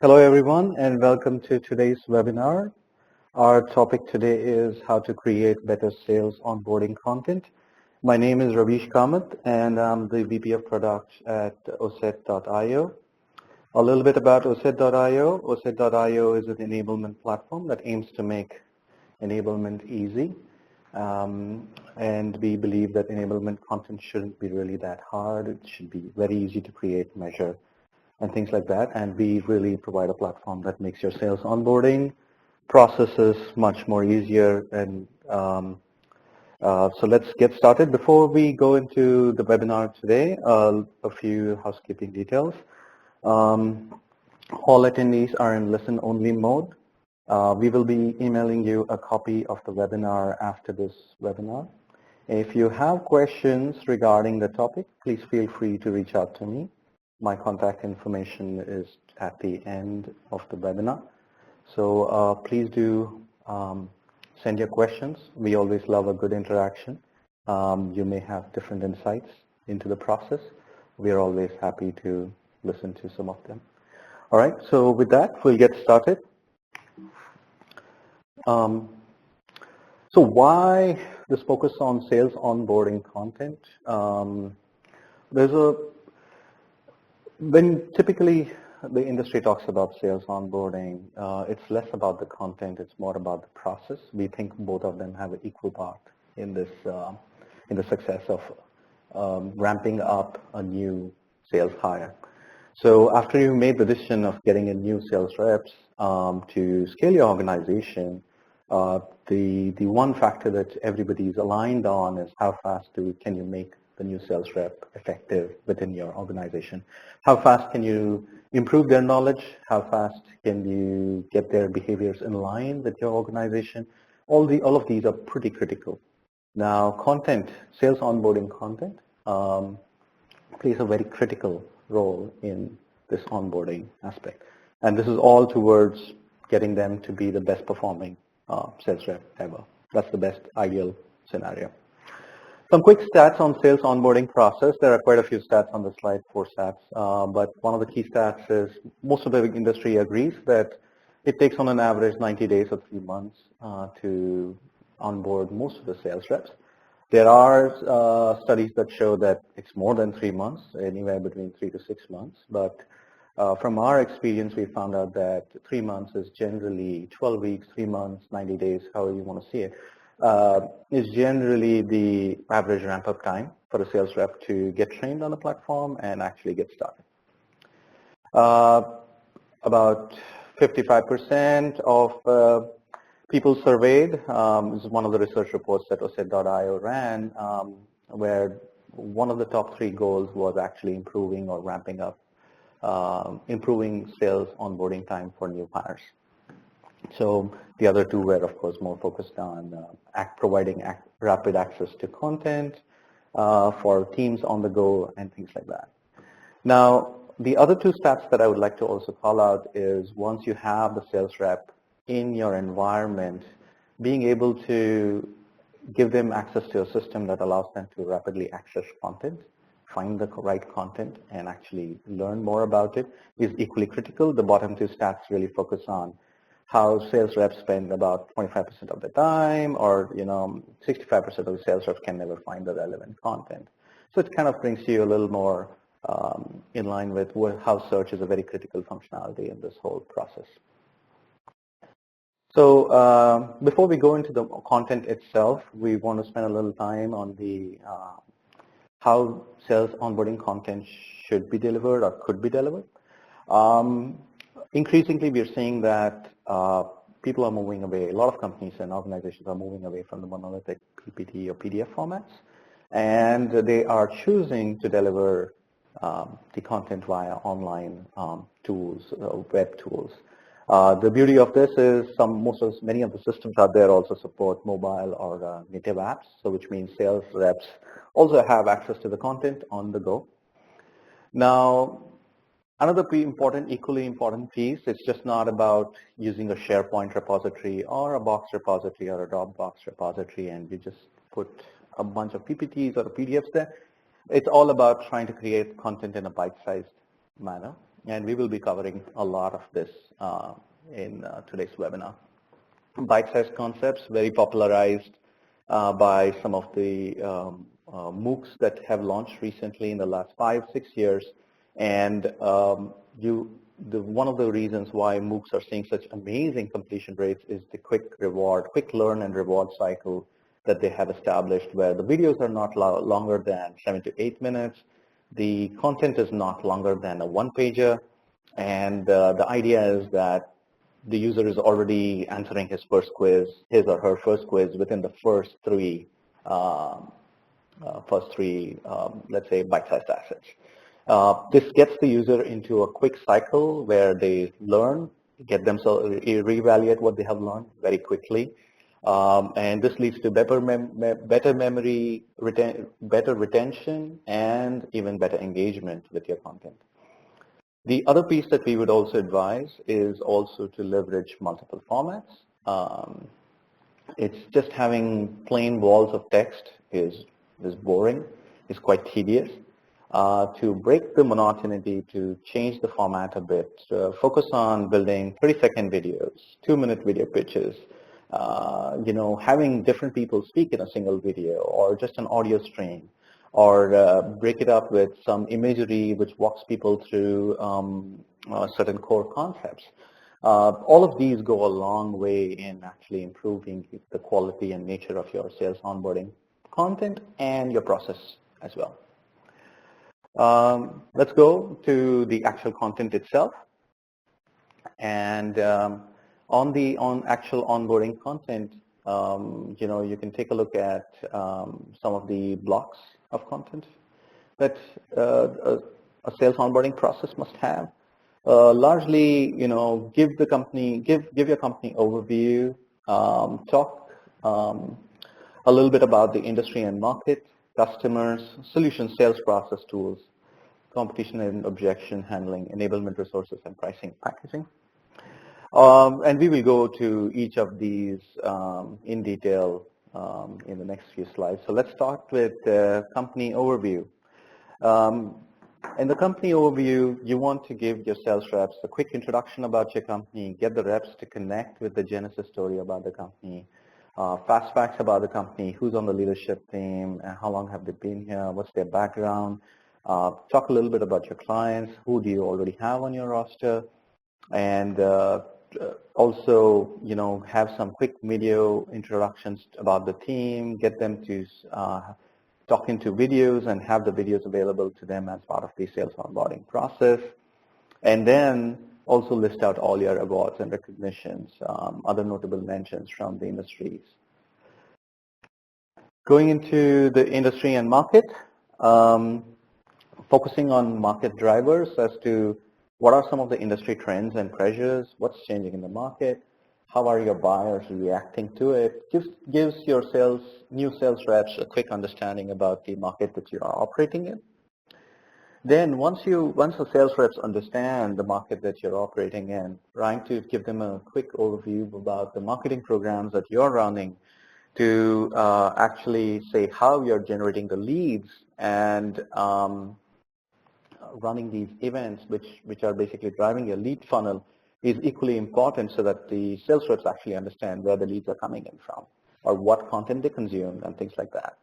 Hello everyone and welcome to today's webinar. Our topic today is how to create better sales onboarding content. My name is Ravish and I'm the VP of Product at Osset.io. A little bit about Osset.io. Osset.io is an enablement platform that aims to make enablement easy. And we believe that enablement content shouldn't be really that hard. It should be very easy to create, measure, and things like that. And we really provide a platform that makes your sales onboarding processes much more easier. And so let's get started. Before we go into the webinar today, a few housekeeping details. All attendees are in listen-only mode. We will be emailing you a copy of the webinar after this webinar. If you have questions regarding the topic, please feel free to reach out to me. My contact information is at the end of the webinar. So please do send your questions. We always love a good interaction. You may have different insights into the process. We are always happy to listen to some of them. All right, so with that, we'll get started. So why this focus on sales onboarding content? When typically the industry talks about sales onboarding, it's less about the content, it's more about the process. We think both of them have an equal part in this, in the success of ramping up a new sales hire. So after you made the decision of getting a new sales reps to scale your organization, the one factor that everybody is aligned on is how fast can you make the new sales rep effective within your organization. How fast can you improve their knowledge? How fast can you get their behaviors in line with your organization? All of these are pretty critical. Now, content, sales onboarding content plays a very critical role in this onboarding aspect. And this is all towards getting them to be the best performing sales rep ever. That's the best ideal scenario. Some quick stats on sales onboarding process. There are quite a few stats on the slide, 4 stats, but one of the key stats is most of the industry agrees that it takes on an average 90 days or 3 months to onboard most of the sales reps. There are studies that show that it's more than 3 months, anywhere between 3 to 6 months, but from our experience, we found out that 3 months is generally 12 weeks, 3 months, 90 days, however you want to see it. Is generally the average ramp-up time for a sales rep to get trained on the platform and actually get started. About 55% of people surveyed, this is one of the research reports that Osset.io ran, where one of the top 3 goals was actually improving or ramping up, improving sales onboarding time for new hires. So the other 2 were, of course, more focused on providing rapid access to content for teams on the go and things like that. Now, the other 2 stats that I would like to also call out is once you have the sales rep in your environment, being able to give them access to a system that allows them to rapidly access content, find the right content, and actually learn more about it is equally critical. The bottom 2 stats really focus on how sales reps spend about 25% of the time, or 65% of the sales reps can never find the relevant content. So it kind of brings you a little more in line with how search is a very critical functionality in this whole process. So before we go into the content itself, we want to spend a little time on the how sales onboarding content should be delivered or could be delivered. Increasingly, we are seeing that people are moving away. A lot of companies and organizations are moving away from the monolithic PPT or PDF formats, and they are choosing to deliver the content via online tools, web tools. The beauty of this is many of the systems out there also support mobile or native apps, so which means sales reps also have access to the content on the go. Now, another equally important piece, it's just not about using a SharePoint repository or a Box repository or a Dropbox repository and you just put a bunch of PPTs or PDFs there. It's all about trying to create content in a bite-sized manner and we will be covering a lot of this in today's webinar. Bite-sized concepts, very popularized by some of the MOOCs that have launched recently in the last 5-6 years. And one of the reasons why MOOCs are seeing such amazing completion rates is the quick learn and reward cycle that they have established, where the videos are not longer than 7 to 8 minutes. The content is not longer than a one-pager. And the idea is that the user is already answering his or her first quiz within the first three, let's say, bite-sized assets. This gets the user into a quick cycle where they learn, get themselves, reevaluate what they have learned very quickly. And this leads to better memory, better retention, and even better engagement with your content. The other piece that we would also advise is also to leverage multiple formats. It's just having plain walls of text is boring, is quite tedious. To break the monotony, to change the format a bit, focus on building 30-second videos, 2-minute video pitches, having different people speak in a single video or just an audio stream, or break it up with some imagery which walks people through certain core concepts. All of these go a long way in actually improving the quality and nature of your sales onboarding content and your process as well. Let's go to the actual content itself. And on actual onboarding content, you can take a look at some of the blocks of content that a sales onboarding process must have. Largely, give your company overview, talk a little bit about the industry and market, customers, solution sales process tools, competition and objection handling, enablement resources, and pricing packaging. And we will go to each of these in detail in the next few slides. So let's start with the company overview. In the company overview, you want to give your sales reps a quick introduction about your company, get the reps to connect with the genesis story about the company, fast facts about the company, who's on the leadership team, and how long have they been here, what's their background, talk a little bit about your clients, who do you already have on your roster, and also, have some quick video introductions about the team, get them to talk into videos and have the videos available to them as part of the sales onboarding process. And then also list out all your awards and recognitions, other notable mentions from the industries. Going into the industry and market, focusing on market drivers as to what are some of the industry trends and pressures, what's changing in the market, how are your buyers reacting to it, gives your new sales reps a quick understanding about the market that you are operating in. Then once the sales reps understand the market that you're operating in, trying to give them a quick overview about the marketing programs that you're running, to actually say how you're generating the leads and running these events which are basically driving your lead funnel is equally important, so that the sales reps actually understand where the leads are coming in from or what content they consume and things like that.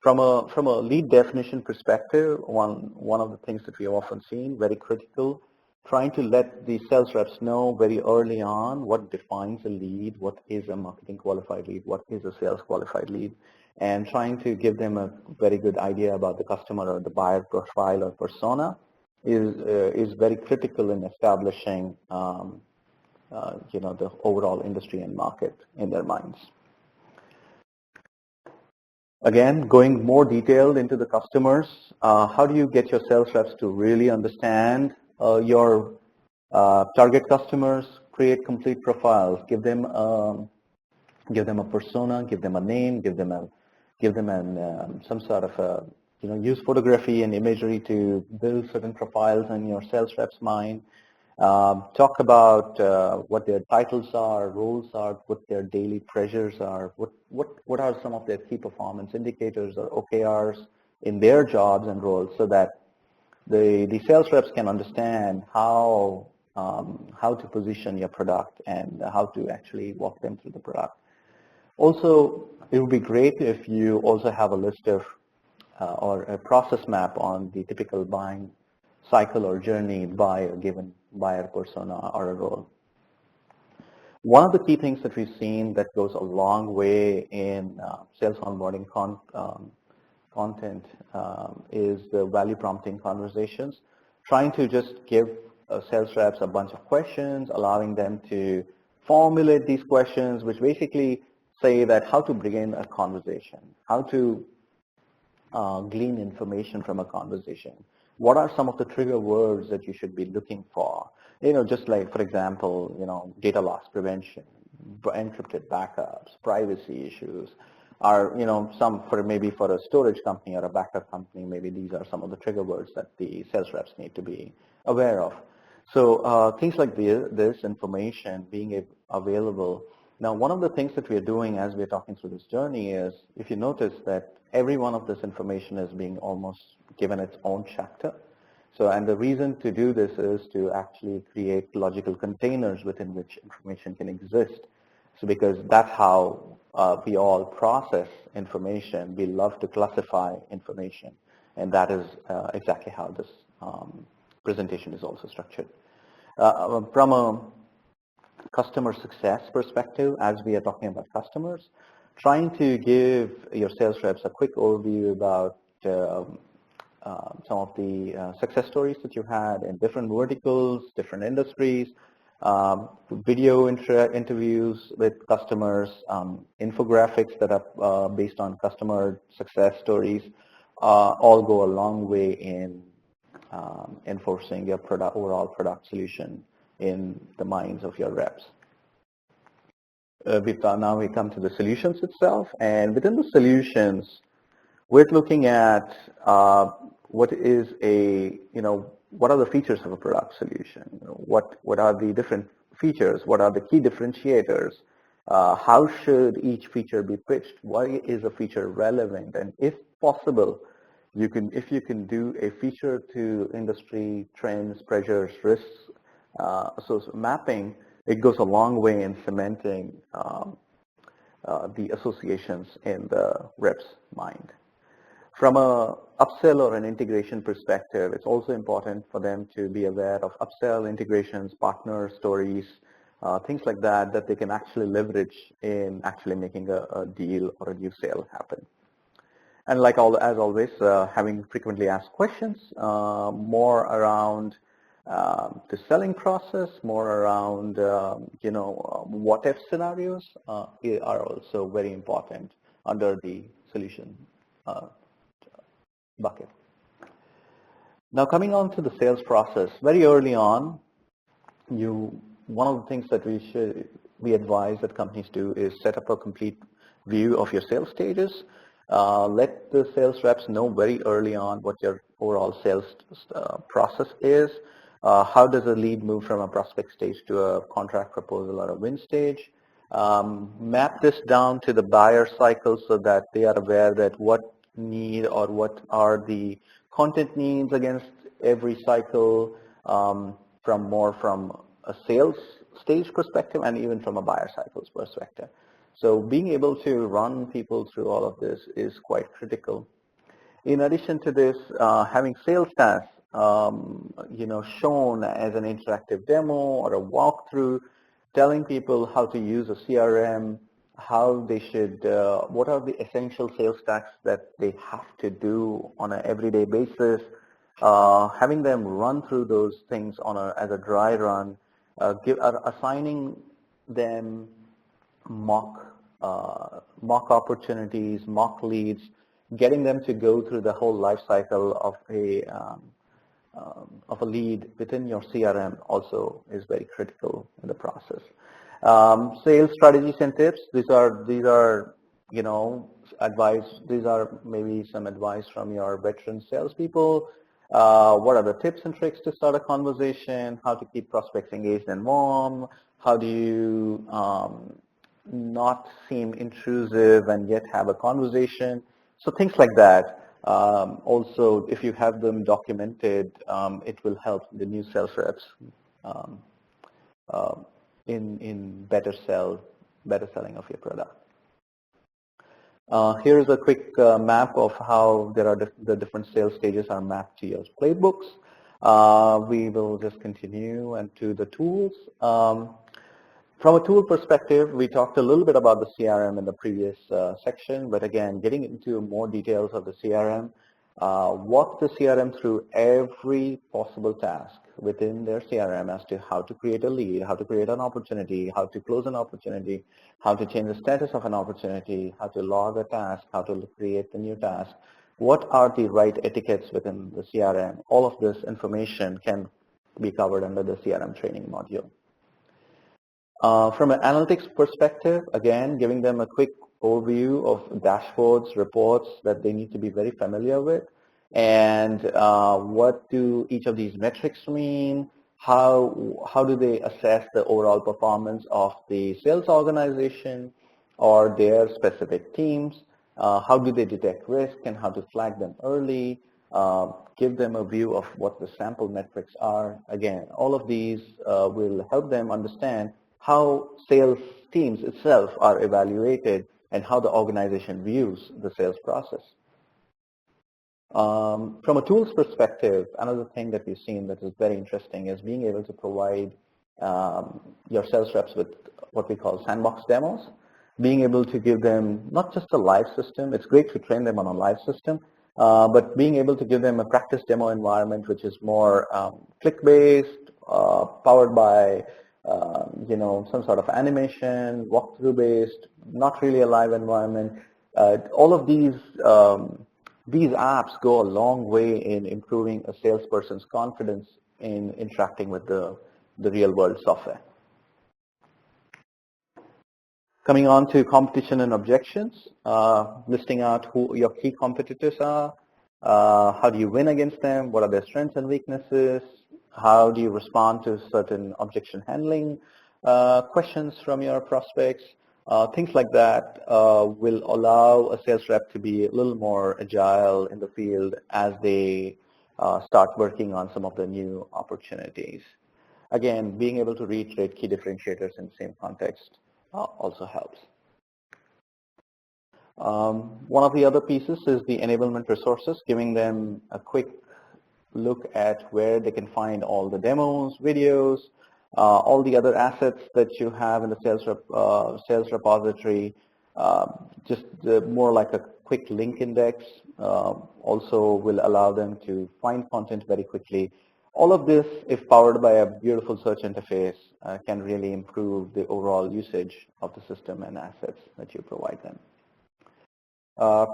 From a lead definition perspective, one of the things that we have often seen, very critical, trying to let the sales reps know very early on what defines a lead, what is a marketing qualified lead, what is a sales qualified lead, and trying to give them a very good idea about the customer or the buyer profile or persona is very critical in establishing the overall industry and market in their minds. Again, going more detailed into the customers, how do you get your sales reps to really understand your target customers, create complete profiles, give them a persona, give them a name, give them some sort of use photography and imagery to build certain profiles in your sales rep's mind. Talk about what their titles are, roles are, what their daily pressures are, what are some of their key performance indicators or OKRs in their jobs and roles, so that the sales reps can understand how to position your product and how to actually walk them through the product. Also, it would be great if you also have a list of or a process map on the typical buying cycle or journey by a given buyer persona or a role. One of the key things that we've seen that goes a long way in sales onboarding content is the value prompting conversations, trying to just give sales reps a bunch of questions, allowing them to formulate these questions, which basically say that how to begin a conversation, how to glean information from a conversation. What are some of the trigger words that you should be looking for? Just like, for example, data loss prevention, encrypted backups, privacy issues, are, some maybe for a storage company or a backup company, maybe these are some of the trigger words that the sales reps need to be aware of. So things like this information being available. Now, one of the things that we're doing as we're talking through this journey is, if you notice that every one of this information is being almost given its own chapter. So, and the reason to do this is to actually create logical containers within which information can exist. So because that's how we all process information. We love to classify information. And that is exactly how this presentation is also structured. From a customer success perspective, as we are talking about customers, trying to give your sales reps a quick overview about some of the success stories that you had in different verticals, different industries, video interviews with customers, infographics that are based on customer success stories, all go a long way in enforcing your overall product solution in the minds of your reps. Now we come to the solutions itself, and within the solutions, we're looking at what are the features of a product solution? What are the different features? What are the key differentiators? How should each feature be pitched? Why is a feature relevant? And if possible, if you can do a feature to industry trends, pressures, risks, so mapping, it goes a long way in cementing the associations in the rep's mind. From a upsell or an integration perspective, it's also important for them to be aware of upsell integrations, partner stories, things like that they can actually leverage in actually making a deal or a new sale happen. And like as always, having frequently asked questions, more around the selling process, more around what if scenarios are also very important under the solution bucket. Now coming on to the sales process, very early on, one of the things that we advise that companies do is set up a complete view of your sales stages. Let the sales reps know very early on what your overall sales process is. How does a lead move from a prospect stage to a contract proposal or a win stage? Map this down to the buyer cycle so that they are aware that what need or what are the content needs against every cycle, from a sales stage perspective and even from a buyer cycles perspective. So being able to run people through all of this is quite critical. In addition to this, having sales tasks shown as an interactive demo or a walkthrough, telling people how to use a CRM, how they should, what are the essential sales tasks that they have to do on an everyday basis, having them run through those things as a dry run, assigning them mock opportunities, mock leads, getting them to go through the whole life cycle of a lead within your CRM also is very critical in the process. Sales strategies and tips. These are advice. These are maybe some advice from your veteran salespeople. What are the tips and tricks to start a conversation? How to keep prospects engaged and warm? How do you not seem intrusive and yet have a conversation? So things like that. Also, if you have them documented, it will help the new sales reps um, uh, in better selling of your product. Here is a quick map of how the different sales stages are mapped to your playbooks. We will just continue and to the tools. From a tool perspective, we talked a little bit about the CRM in the previous section, but again, getting into more details of the CRM, walk the CRM through every possible task within their CRM as to how to create a lead, how to create an opportunity, how to close an opportunity, how to change the status of an opportunity, how to log a task, how to create the new task. What are the right etiquettes within the CRM? All of this information can be covered under the CRM training module. From an analytics perspective, again, giving them a quick overview of dashboards, reports that they need to be very familiar with, and what do each of these metrics mean, how do they assess the overall performance of the sales organization or their specific teams, how do they detect risk and how to flag them early, give them a view of what the sample metrics are. Again, all of these will help them understand how sales teams itself are evaluated and how the organization views the sales process. From a tools perspective, another thing that we've seen that is very interesting is being able to provide your sales reps with what we call sandbox demos, being able to give them not just a live system. It's great to train them on a live system, but being able to give them a practice demo environment which is more click-based, powered by some sort of animation, walkthrough based, not really a live environment. All of these apps go a long way in improving a salesperson's confidence in interacting with the real world software. Coming on to competition and objections, listing out who your key competitors are, how do you win against them, what are their strengths and weaknesses, how do you respond to certain objection handling questions from your prospects. Things like that will allow a sales rep to be a little more agile in the field as they start working on some of the new opportunities. Again, being able to reiterate key differentiators in the same context also helps. One of the other pieces is the enablement resources, giving them a quick look at where they can find all the demos, videos, all the other assets that you have in the sales repository, just more like a quick link index, also will allow them to find content very quickly. All of this, if powered by a beautiful search interface, can really improve the overall usage of the system and assets that you provide them.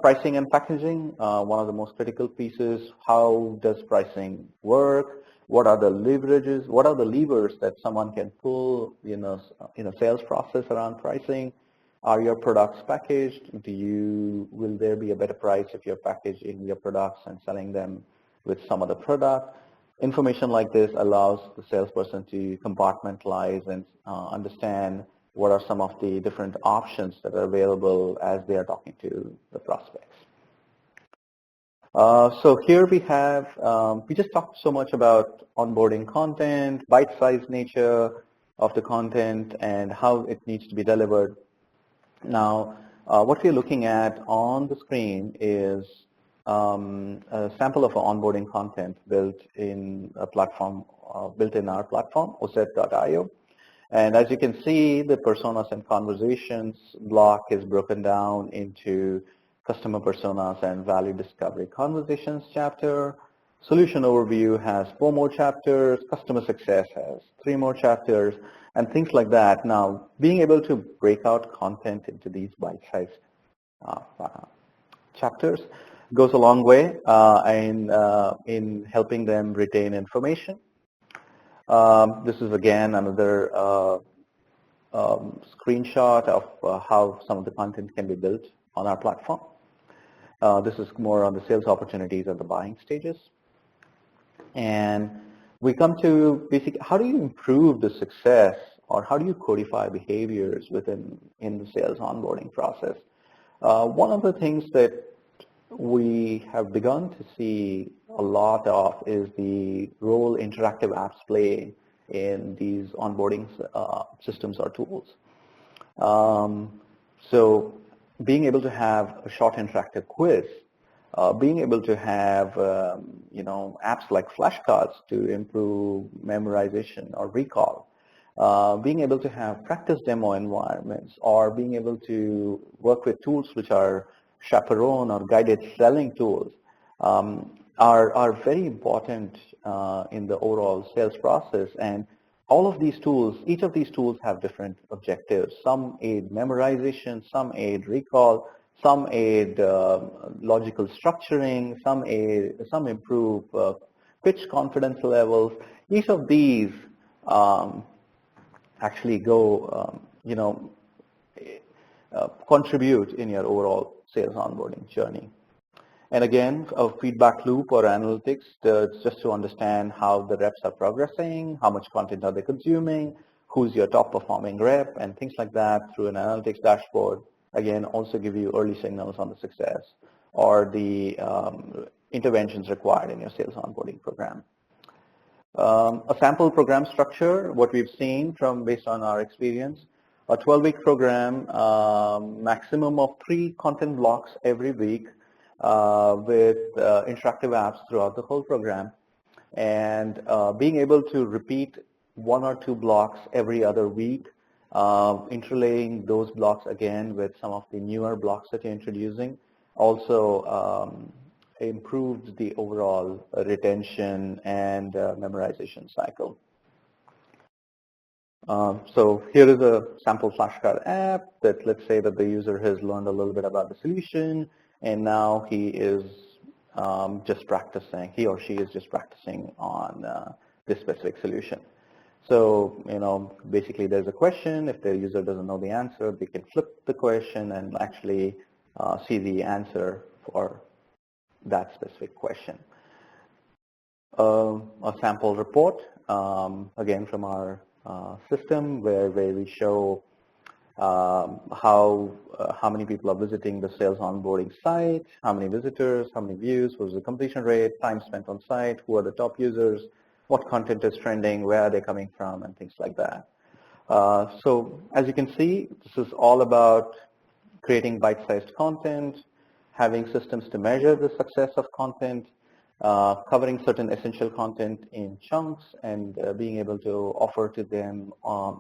Pricing and packaging, one of the most critical pieces. How does pricing work? What are the leverages? What are the levers that someone can pull in a sales process around pricing? Are your products packaged? Will there be a better price if you're packaging your products and selling them with some other product? Information like this allows the salesperson to compartmentalize and understand what are some of the different options that are available as they are talking to the prospects. So here we have, we just talked so much about onboarding content, bite-sized nature of the content, and how it needs to be delivered. Now, what we're looking at on the screen is a sample of onboarding content built in a platform, built in our platform, oset.io. And as you can see, the personas and conversations block is broken down into customer personas and value discovery conversations chapter. Solution overview has 4 more chapters. Customer success has 3 more chapters, and things like that. Now, being able to break out content into these bite-sized chapters goes a long way in helping them retain information. This is again another screenshot of how some of the content can be built on our platform. This is more on the sales opportunities at the buying stages. And we come to basic, how do you improve the success or how do you codify behaviors in the sales onboarding process? One of the things that we have begun to see a lot of is the role interactive apps play in these onboarding systems or tools. So being able to have a short interactive quiz, being able to have apps like flashcards to improve memorization or recall, being able to have practice demo environments, or being able to work with tools which are chaperone or guided selling tools are very important in the overall sales process. And all of these tools, each of these tools have different objectives. Some aid memorization, some aid recall, some aid logical structuring, some improve pitch confidence levels. Each of these actually go, contribute in your overall sales onboarding journey. And again, a feedback loop or analytics, it's just to understand how the reps are progressing, how much content are they consuming, who's your top performing rep, and things like that through an analytics dashboard. Again, also give you early signals on the success or the interventions required in your sales onboarding program. A sample program structure, what we've seen based on our experience, a 12-week program, maximum of 3 content blocks every week with interactive apps throughout the whole program, and being able to repeat 1 or 2 blocks every other week, interlaying those blocks again with some of the newer blocks that you're introducing, also improved the overall retention and memorization cycle. So here is a sample flashcard app that, let's say that the user has learned a little bit about the solution, and now he is just practicing, he or she is just practicing on this specific solution. So, basically there's a question. If the user doesn't know the answer, they can flip the question and actually see the answer for that specific question. A sample report, again from our system where we show how many people are visiting the sales onboarding site, how many visitors, how many views, what was the completion rate, time spent on site, who are the top users, what content is trending, where are they coming from, and things like that. So as you can see, this is all about creating bite-sized content, having systems to measure the success of content, covering certain essential content in chunks, and being able to offer to them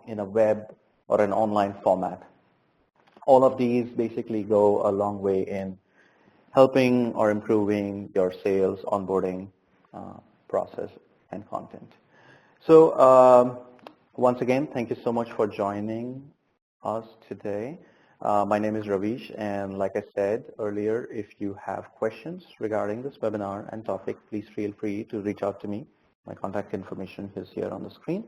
in a web or an online format. All of these basically go a long way in helping or improving your sales onboarding process and content. So once again, thank you so much for joining us today. My name is Ravish, and like I said earlier, if you have questions regarding this webinar and topic, please feel free to reach out to me. My contact information is here on the screen.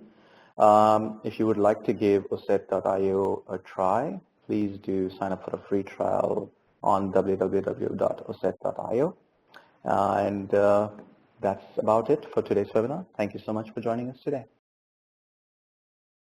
If you would like to give OSET.io a try, please do sign up for a free trial on www.oset.io. And that's about it for today's webinar. Thank you so much for joining us today.